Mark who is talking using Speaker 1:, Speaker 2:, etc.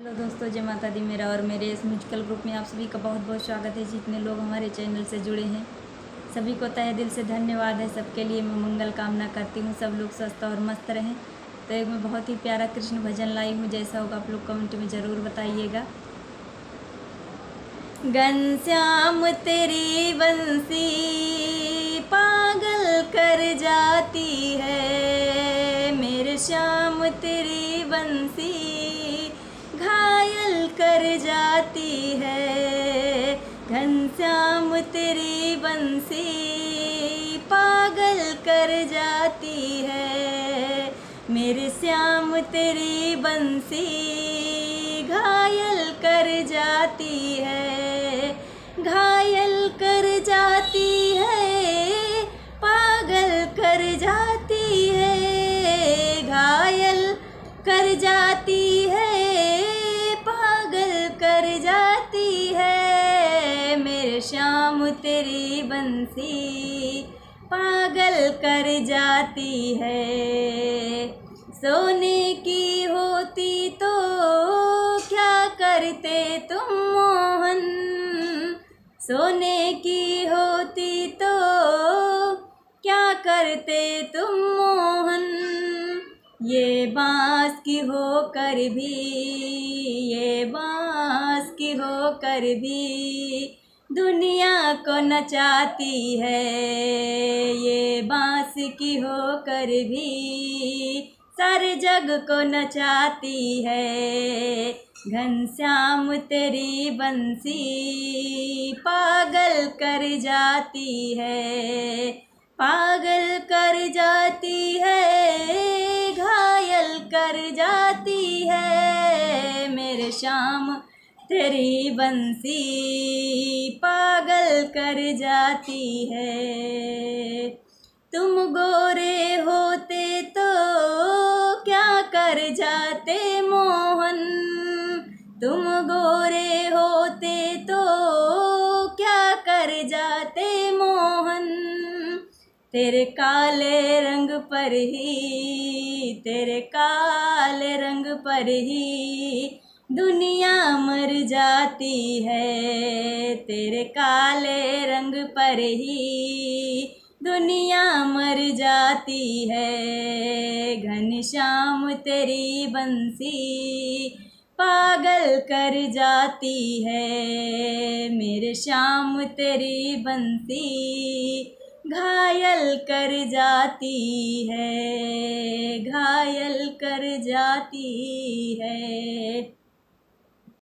Speaker 1: Hello दोस्तों, जय माता दी। मेरा और मेरे इस म्यूजिकल ग्रुप में आप सभी का बहुत बहुत स्वागत है। जितने लोग हमारे चैनल से जुड़े हैं सभी को तहे दिल से धन्यवाद है। सबके लिए मैं मंगल कामना करती हूँ, सब लोग स्वस्थ और मस्त रहें। तो एक मैं बहुत ही प्यारा कृष्ण भजन लाई हूँ, जैसा होगा आप लोग कमेंट में ज़रूर बताइएगा। घनश्याम तेरी बंसी पागल कर जाती है, मेरे श्याम तेरी बंसी घायल कर जाती है। घनश्याम तेरी बंसी पागल कर जाती है, मेरे श्याम तेरी बंसी घायल कर जाती है। घायल कर जाती है, पागल कर जाती है। घायल कर जाती है, पागल कर जाती है, मेरे श्याम तेरी बंसी पागल कर जाती है। सोने की होती तो क्या करते तुम मोहन, सोने की होती तो क्या करते तुम मोहन। ये बांस की होकर भी, ये बांस की होकर भी दुनिया को नचाती है। ये बांस की होकर भी सारे जग को नचाती है। घनश्याम तेरी बंसी पागल कर जाती है, पागल कर जाती है, घायल कर जाती है, मेरे श्याम तेरी बंसी पागल कर जाती है। तुम गोरे होते तो क्या कर जाते मोहन, तुम गोरे होते तो क्या कर जाते मोहन। तेरे काले रंग पर ही, तेरे काले रंग पर ही दुनिया मर जाती है। तेरे काले रंग पर ही दुनिया मर जाती है। घनश्याम तेरी बंसी पागल कर जाती है, मेरे श्याम तेरी बंसी घायल कर जाती है, घायल कर जाती है।